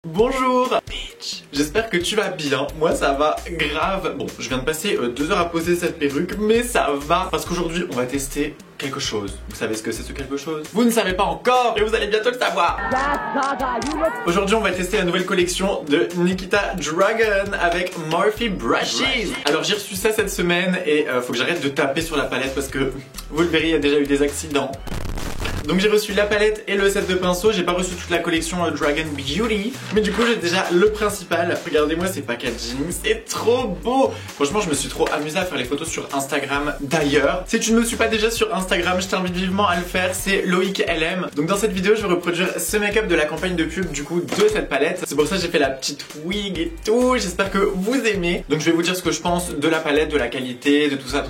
Bonjour bitch, j'espère que tu vas bien, moi ça va grave. Bon, je viens de passer 2 heures à poser cette perruque, mais ça va parce qu'aujourd'hui on va tester quelque chose. Vous savez ce que c'est ce quelque chose? Vous ne savez pas encore et vous allez bientôt le savoir. Aujourd'hui on va tester la nouvelle collection de Nikita Dragun avec Morphe Brushes. Alors j'ai reçu ça cette semaine et faut que j'arrête de taper sur la palette parce que vous le verrez, il y a déjà eu des accidents. Donc j'ai reçu la palette et le set de pinceaux. J'ai pas reçu toute la collection Dragun Beauty, mais du coup j'ai déjà le principal. Regardez-moi ces packaging, c'est trop beau. Franchement je me suis trop amusé à faire les photos sur Instagram. D'ailleurs, si tu ne me suis pas déjà sur Instagram, je t'invite vivement à le faire, c'est Loïc LM. Donc dans cette vidéo je vais reproduire ce make-up de la campagne de pub du coup de cette palette. C'est pour ça que j'ai fait la petite wig et tout. J'espère que vous aimez. Donc je vais vous dire ce que je pense de la palette, de la qualité, de tout ça.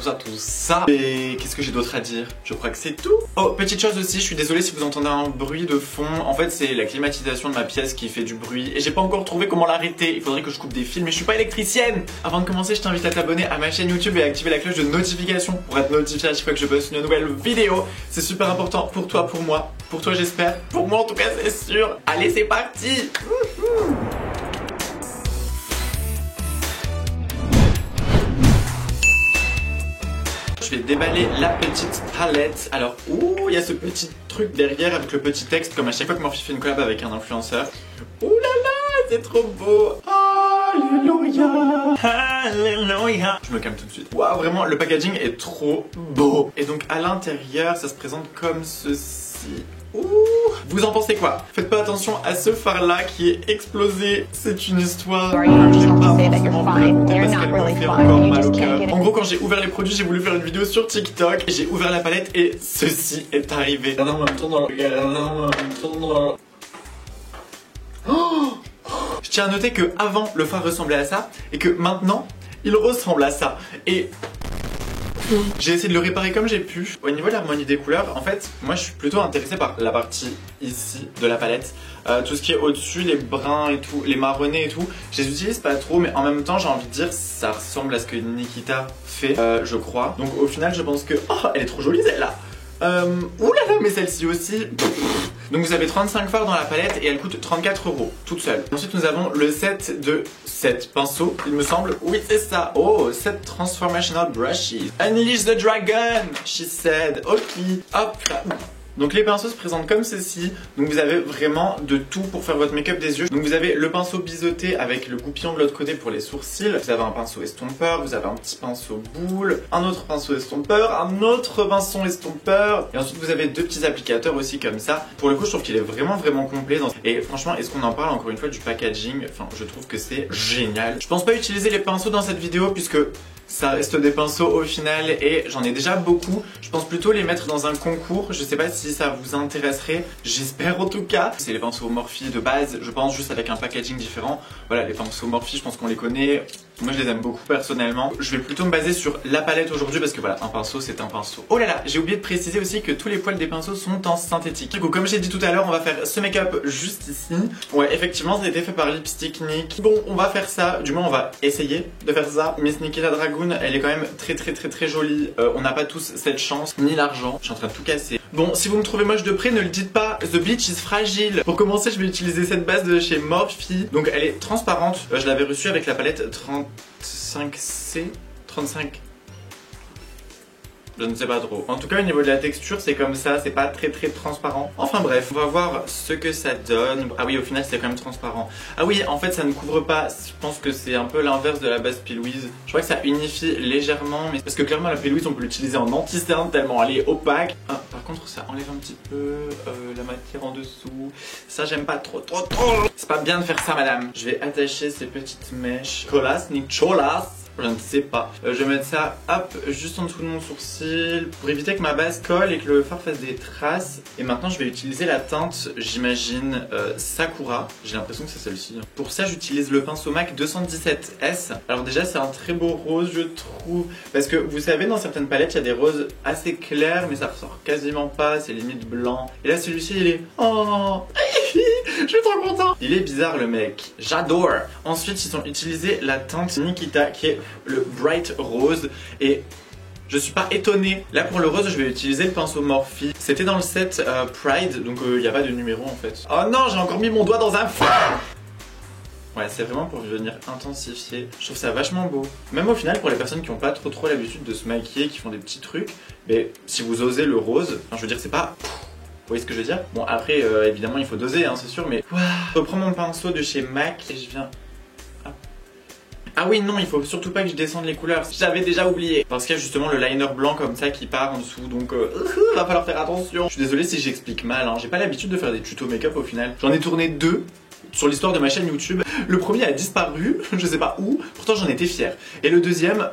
Et qu'est-ce que j'ai d'autre à dire? Je crois que c'est tout. Oh, petite chose aussi, je suis désolé si vous entendez un bruit de fond. En fait c'est la climatisation de ma pièce qui fait du bruit et j'ai pas encore trouvé comment l'arrêter. Il faudrait que je coupe des fils mais je suis pas électricienne. Avant de commencer je t'invite à t'abonner à ma chaîne YouTube et à activer la cloche de notification pour être notifié à chaque fois que je poste une nouvelle vidéo. C'est super important pour toi, pour moi, pour toi j'espère. Pour moi en tout cas c'est sûr. Allez c'est parti. Je vais déballer la petite palette. Alors, ouh, il y a ce petit truc derrière avec le petit texte, comme à chaque fois que Morphe fait une collab avec un influenceur. Ouh là là, c'est trop beau. Alléluia, alléluia. Je me calme tout de suite. Waouh, vraiment, le packaging est trop beau. Et donc, à l'intérieur, ça se présente comme ceci. Ouh. Vous en pensez quoi? Faites pas attention à ce phare là qui est explosé. C'est une histoire. En gros, quand j'ai ouvert les produits, j'ai voulu faire une vidéo sur TikTok. J'ai ouvert la palette et ceci est arrivé. Oh, je tiens à noter que avant le phare ressemblait à ça et que maintenant il ressemble à ça. Et j'ai essayé de le réparer comme j'ai pu. Au niveau de l'harmonie des couleurs, en fait, moi je suis plutôt intéressé par la partie ici de la palette. Tout ce qui est au-dessus, les bruns et tout, les marronnés et tout, je les utilise pas trop, mais en même temps j'ai envie de dire ça ressemble à ce que Nikita fait, je crois. Donc au final je pense que... Oh, elle est trop jolie celle-là. Oulala, mais celle-ci aussi. Donc vous avez 35 fards dans la palette et elle coûte 34 € toute seule. Ensuite nous avons le set de 7 pinceaux, il me semble. Oui c'est ça. Oh, 7 transformational brushes. Unleash the dragon, she said. Ok, hop là. Donc les pinceaux se présentent comme ceci. Donc vous avez vraiment de tout pour faire votre make-up des yeux. Donc vous avez le pinceau biseauté avec le goupillon de l'autre côté pour les sourcils. Vous avez un pinceau estompeur, vous avez un petit pinceau boule, un autre pinceau estompeur, un autre pinceau estompeur. Et ensuite vous avez 2 petits applicateurs aussi comme ça. Pour le coup je trouve qu'il est vraiment complet. Et franchement, est-ce qu'on en parle encore une fois du packaging? Enfin je trouve que c'est génial. Je pense pas utiliser les pinceaux dans cette vidéo puisque ça reste des pinceaux au final et j'en ai déjà beaucoup. Je pense plutôt les mettre dans un concours. Je sais pas si ça vous intéresserait. J'espère en tout cas. C'est les pinceaux Morphe de base, je pense, juste avec un packaging différent. Voilà, les pinceaux Morphe, je pense qu'on les connaît. Moi je les aime beaucoup personnellement. Je vais plutôt me baser sur la palette aujourd'hui parce que voilà, un pinceau c'est un pinceau. Oh là là, j'ai oublié de préciser aussi que tous les poils des pinceaux sont en synthétique. Du coup, comme j'ai dit tout à l'heure, on va faire ce make-up juste ici. Ouais, effectivement, ça a été fait par Lipstick Nick. Bon, on va faire ça. Du moins, on va essayer de faire ça. Miss Nikita Dragun, elle est quand même très jolie. On n'a pas tous cette chance, ni l'argent. Je suis en train de tout casser. Bon, si vous me trouvez moche de près, ne le dites pas. The bleach is fragile. Pour commencer, je vais utiliser cette base de chez Morphe. Donc, elle est transparente. Je l'avais reçue avec la palette 35C. 35. Je ne sais pas trop. En tout cas au niveau de la texture c'est comme ça, c'est pas très transparent. Enfin bref, on va voir ce que ça donne. Ah oui, au final c'est quand même transparent. Ah oui, en fait ça ne couvre pas. Je pense que c'est un peu l'inverse de la base Pilouise. Je crois que ça unifie légèrement, mais parce que clairement la Pilouise on peut l'utiliser en anti-cerne tellement elle est opaque. Ah, par contre ça enlève un petit peu la matière en dessous. Ça j'aime pas trop. C'est pas bien de faire ça madame. Je vais attacher ces petites mèches. Cholas, ni cholas. Je ne sais pas. Je vais mettre ça, hop, juste en dessous de mon sourcil pour éviter que ma base colle et que le fard fasse des traces. Et maintenant, je vais utiliser la teinte, j'imagine, Sakura. J'ai l'impression que c'est celle-ci. Pour ça, j'utilise le pinceau MAC 217S. Alors déjà, c'est un très beau rose, je trouve. Parce que vous savez, dans certaines palettes, il y a des roses assez clairs, mais ça ressort quasiment pas. C'est limite blanc. Et là, celui-ci, il est... Oh je suis trop content. Il est bizarre le mec, j'adore. Ensuite ils ont utilisé la teinte Nikita qui est le Bright Rose. Et je suis pas étonné. Là pour le rose je vais utiliser le pinceau Morphe. C'était dans le set Pride, donc il n'y a pas de numéro en fait. Oh non, j'ai encore mis mon doigt dans un phare. Ouais, c'est vraiment pour venir intensifier. Je trouve ça vachement beau. Même au final, pour les personnes qui n'ont pas trop l'habitude de se maquiller, qui font des petits trucs, mais si vous osez le rose, enfin, je veux dire, c'est pas... Vous voyez ce que je veux dire? Bon, après, évidemment, il faut doser, hein, c'est sûr, mais... Je reprends mon pinceau de chez MAC et je viens... Ah oui, non, il faut surtout pas que je descende les couleurs. J'avais déjà oublié. Parce qu'il y a justement le liner blanc comme ça qui part en dessous. Donc, va falloir faire attention. Je suis désolé si j'explique mal. Hein. J'ai pas l'habitude de faire des tutos make-up au final. J'en ai tourné 2 sur l'histoire de ma chaîne YouTube. Le premier a disparu, je sais pas où. Pourtant, j'en étais fier. Et le deuxième...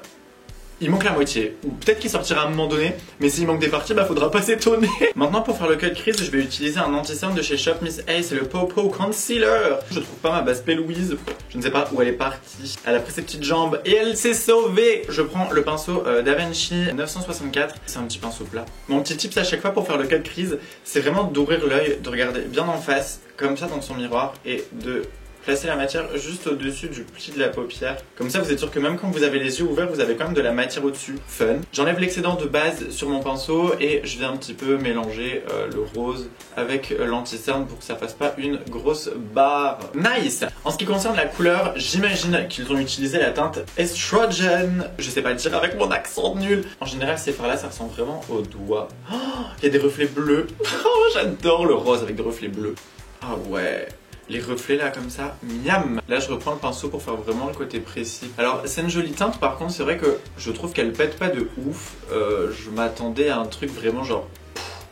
il manque la moitié, ou peut-être qu'il sortira à un moment donné, mais s'il manque des parties, bah faudra pas s'étonner. Maintenant pour faire le cut crease, je vais utiliser un anti-cerne de chez Shop Miss A, c'est le Popo Concealer. Je trouve pas ma base Louise, je ne sais pas où elle est partie. Elle a pris ses petites jambes et elle s'est sauvée. Je prends le pinceau d'Avenchi 964, c'est un petit pinceau plat. Mon petit tips à chaque fois pour faire le cut crease, c'est vraiment d'ouvrir l'œil, de regarder bien en face, comme ça dans son miroir, et de... placer la matière juste au-dessus du pli de la paupière. Comme ça, vous êtes sûr que même quand vous avez les yeux ouverts, vous avez quand même de la matière au-dessus. Fun. J'enlève l'excédent de base sur mon pinceau et je viens un petit peu mélanger le rose avec l'anti-cerne pour que ça fasse pas une grosse barre. Nice. En ce qui concerne la couleur, j'imagine qu'ils ont utilisé la teinte Estrogen. Je sais pas le dire avec mon accent nul. En général, ces fards-là, ça ressemble vraiment au doigt. Oh, il y a des reflets bleus. Oh, j'adore le rose avec des reflets bleus. Ah ouais. Les reflets là comme ça, miam. Là je reprends le pinceau pour faire vraiment le côté précis. Alors c'est une jolie teinte, par contre c'est vrai que je trouve qu'elle pète pas de ouf. Je m'attendais à un truc vraiment genre...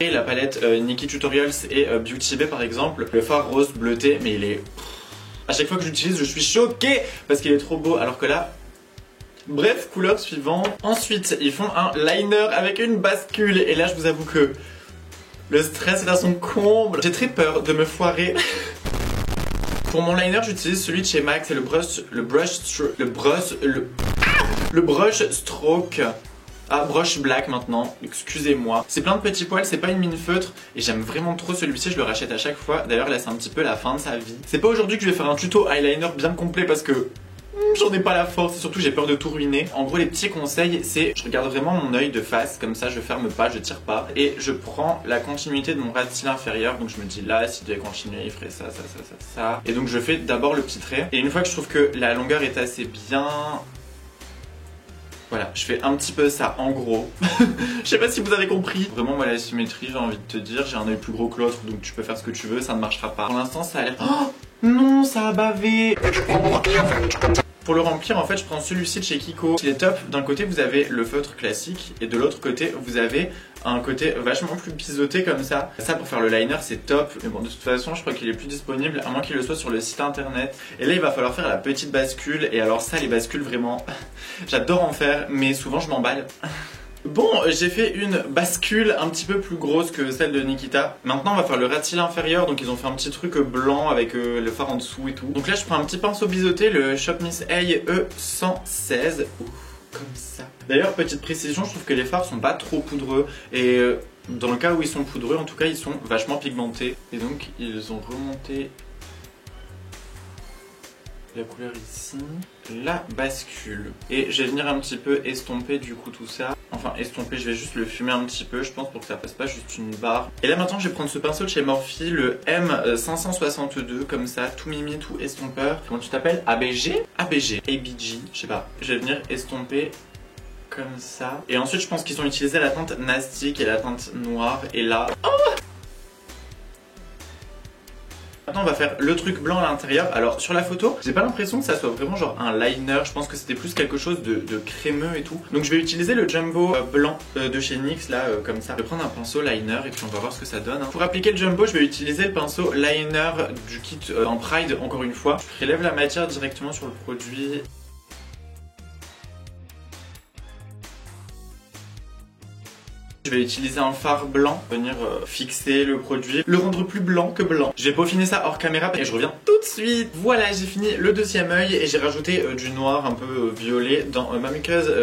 Et la palette Nikkie Tutorials et Beauty Bay par exemple, le fard rose bleuté, mais il est... À chaque fois que j'utilise je suis choquée parce qu'il est trop beau, alors que là... Bref, couleur suivante. Ensuite ils font un liner avec une bascule et là je vous avoue que... le stress est à son comble. J'ai très peur de me foirer. Pour mon liner, j'utilise celui de chez MAC, c'est le brush stroke. Ah, brush black maintenant, excusez-moi. C'est plein de petits poils, c'est pas une mine feutre. Et j'aime vraiment trop celui-ci, je le rachète à chaque fois. D'ailleurs là c'est un petit peu la fin de sa vie. C'est pas aujourd'hui que je vais faire un tuto eyeliner bien complet parce que... j'en ai pas la force et surtout j'ai peur de tout ruiner. En gros les petits conseils c'est je regarde vraiment mon œil de face, comme ça je ferme pas, je tire pas. Et je prends la continuité de mon ras de cils inférieur. Donc je me dis là s'il devait continuer il ferait ça. Et donc je fais d'abord le petit trait. Et une fois que je trouve que la longueur est assez bien... voilà, je fais un petit peu ça en gros. Je sais pas si vous avez compris. Vraiment moi la symétrie j'ai envie de te dire, j'ai un œil plus gros que l'autre donc tu peux faire ce que tu veux, ça ne marchera pas. Pour l'instant ça a l'air... oh non, ça a bavé. Pour le remplir, en fait, je prends celui-ci de chez Kiko. Il est top. D'un côté, vous avez le feutre classique et de l'autre côté, vous avez un côté vachement plus biseauté comme ça. Ça, pour faire le liner, c'est top. Mais bon, de toute façon, je crois qu'il est plus disponible, à moins qu'il le soit sur le site internet. Et là, il va falloir faire la petite bascule. Et alors ça, les bascules, vraiment, j'adore en faire, mais souvent, je m'emballe. Bon, j'ai fait une bascule un petit peu plus grosse que celle de Nikita. Maintenant, on va faire le ras de cils inférieur. Donc, ils ont fait un petit truc blanc avec le fard en dessous et tout. Donc là, je prends un petit pinceau biseauté, le Shop Miss A E116. Ouf, comme ça. D'ailleurs, petite précision, je trouve que les fards sont pas trop poudreux. Et dans le cas où ils sont poudreux, en tout cas, ils sont vachement pigmentés. Et donc, ils ont remonté... la couleur ici, la bascule. Et je vais venir un petit peu estomper du coup tout ça. Enfin estomper, je vais juste le fumer un petit peu je pense pour que ça fasse pas juste une barre. Et là maintenant je vais prendre ce pinceau de chez Morphe, le M562 comme ça, tout mimi, tout estompeur. Comment tu t'appelles? ABG? ABG, ABG, je sais pas. Je vais venir estomper comme ça. Et ensuite je pense qu'ils ont utilisé la teinte Nasty qui est la teinte noire. Et là... oh, maintenant on va faire le truc blanc à l'intérieur. Alors sur la photo j'ai pas l'impression que ça soit vraiment genre un liner. Je pense que c'était plus quelque chose de crémeux et tout. Donc je vais utiliser le Jumbo blanc de chez NYX là comme ça. Je vais prendre un pinceau liner et puis on va voir ce que ça donne. Pour appliquer le Jumbo je vais utiliser le pinceau liner du kit en Pride encore une fois. Je prélève la matière directement sur le produit. Je vais utiliser un fard blanc, venir fixer le produit, le rendre plus blanc que blanc. Je vais peaufiner ça hors caméra et je reviens tout de suite. Voilà, j'ai fini le deuxième œil et j'ai rajouté du noir un peu violet dans ma muqueuse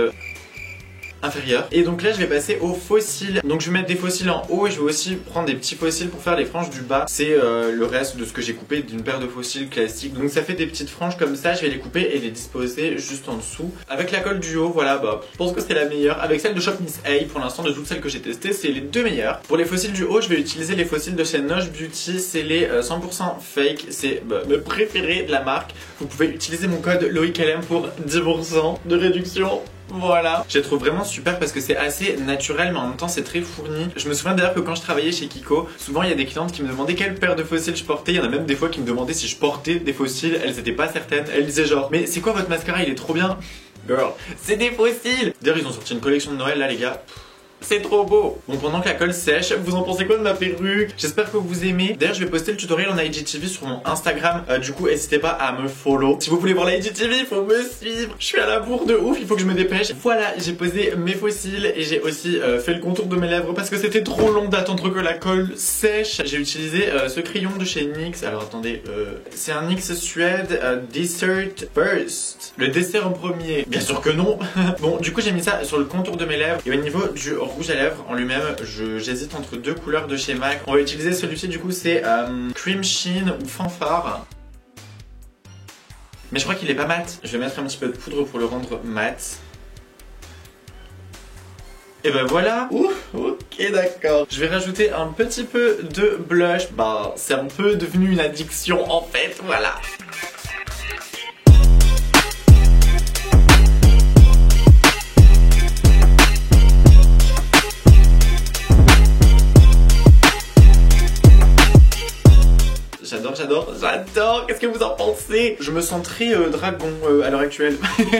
inférieure. Et donc là je vais passer aux faux cils. Donc je vais mettre des faux cils en haut et je vais aussi prendre des petits faux cils pour faire les franges du bas. C'est le reste de ce que j'ai coupé d'une paire de faux cils classiques. Donc ça fait des petites franges comme ça, je vais les couper et les disposer juste en dessous. Avec la colle du haut, voilà, bah je pense que c'est la meilleure. Avec celle de Shop Miss A, pour l'instant de toutes celles que j'ai testées, c'est les deux meilleures. Pour les faux cils du haut, je vais utiliser les faux cils de chez Nosh Beauty. C'est les 100% fake, c'est mes préférés de la marque. vous pouvez utiliser mon code LOICLM pour 10% de réduction. Voilà. Je les trouve vraiment super parce que c'est assez naturel mais en même temps c'est très fourni. Je me souviens d'ailleurs que quand je travaillais chez Kiko, souvent il y a des clientes qui me demandaient quelle paire de fossiles je portais. Il y en a même des fois qui me demandaient si je portais des fossiles. Elles étaient pas certaines. Elles disaient genre mais c'est quoi votre mascara, il est trop bien. Girl, c'est des fossiles. D'ailleurs ils ont sorti une collection de Noël là les gars. C'est trop beau. Bon, pendant que la colle sèche, vous en pensez quoi de ma perruque? J'espère que vous aimez. D'ailleurs, je vais poster le tutoriel en IGTV sur mon Instagram. Du coup, n'hésitez pas à me follow. Si vous voulez voir la IGTV, il faut me suivre. Je suis à la bourre de ouf, il faut que je me dépêche. Voilà, j'ai posé mes fossiles et j'ai aussi fait le contour de mes lèvres parce que c'était trop long d'attendre que la colle sèche. J'ai utilisé ce crayon de chez NYX. Alors attendez, c'est un NYX Suède Dessert Burst. Le dessert en premier. Bien sûr que non. Bon, du coup, j'ai mis ça sur le contour de mes lèvres et au niveau du rouge à lèvres en lui-même, j'hésite entre deux couleurs de chez MAC. On va utiliser celui-ci, du coup c'est Cream Sheen ou Fanfare. Mais je crois qu'il est pas mat. Je vais mettre un petit peu de poudre pour le rendre mat. Et ben voilà. Ouf, ok d'accord. Je vais rajouter un petit peu de blush. Bah c'est un peu devenu une addiction en fait, voilà. J'adore. Qu'est-ce que vous en pensez? Je me sens très dragon à l'heure actuelle.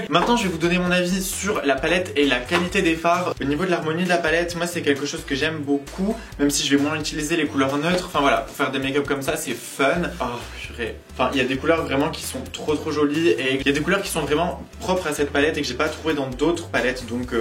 Maintenant, je vais vous donner mon avis sur la palette et la qualité des fards. Au niveau de l'harmonie de la palette, moi, c'est quelque chose que j'aime beaucoup, même si je vais moins utiliser les couleurs neutres. Enfin voilà, pour faire des make-up comme ça, c'est fun. Oh, purée. Enfin, il y a des couleurs vraiment qui sont trop jolies et il y a des couleurs qui sont vraiment propres à cette palette et que j'ai pas trouvé dans d'autres palettes, donc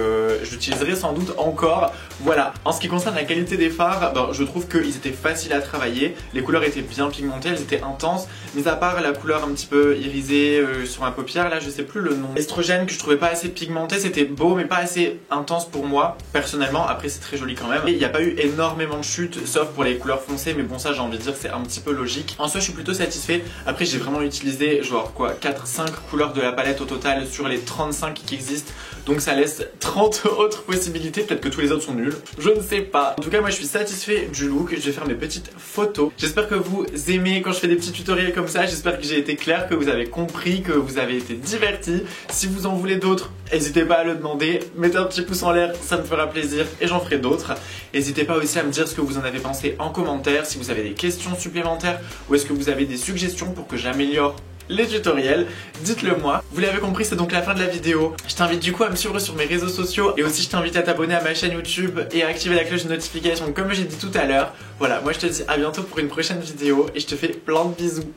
j'utiliserai sans doute encore. Voilà. En ce qui concerne la qualité des fards, ben, je trouve qu'ils étaient faciles à travailler. Les couleurs étaient bien pigmentées, elles étaient intenses. Mis à part la couleur un petit peu irisée sur ma paupière, là je sais plus le nom. Estrogène que je trouvais pas assez pigmenté, c'était beau mais pas assez intense pour moi personnellement. Après c'est très joli quand même. Et il n'y a pas eu énormément de chutes sauf pour les couleurs foncées, mais bon ça j'ai envie de dire c'est un petit peu logique. En soi je suis plutôt satisfait. Après j'ai vraiment utilisé genre quoi 4-5 couleurs de la palette au total sur les 35 qui existent. Donc ça laisse 30 autres possibilités, peut-être que tous les autres sont nuls, je ne sais pas. En tout cas moi je suis satisfait du look, je vais faire mes petites photos. J'espère que vous aimez quand je fais des petits tutoriels comme ça, j'espère que j'ai été clair, que vous avez compris, que vous avez été divertis. Si vous en voulez d'autres, n'hésitez pas à le demander, mettez un petit pouce en l'air, ça me fera plaisir et j'en ferai d'autres. N'hésitez pas aussi à me dire ce que vous en avez pensé en commentaire, si vous avez des questions supplémentaires ou est-ce que vous avez des suggestions pour que j'améliore les tutoriels, dites-le moi. Vous l'avez compris, c'est donc la fin de la vidéo. Je t'invite du coup à me suivre sur mes réseaux sociaux et aussi je t'invite à t'abonner à ma chaîne YouTube et à activer la cloche de notification comme j'ai dit tout à l'heure. Voilà, moi je te dis à bientôt pour une prochaine vidéo et je te fais plein de bisous.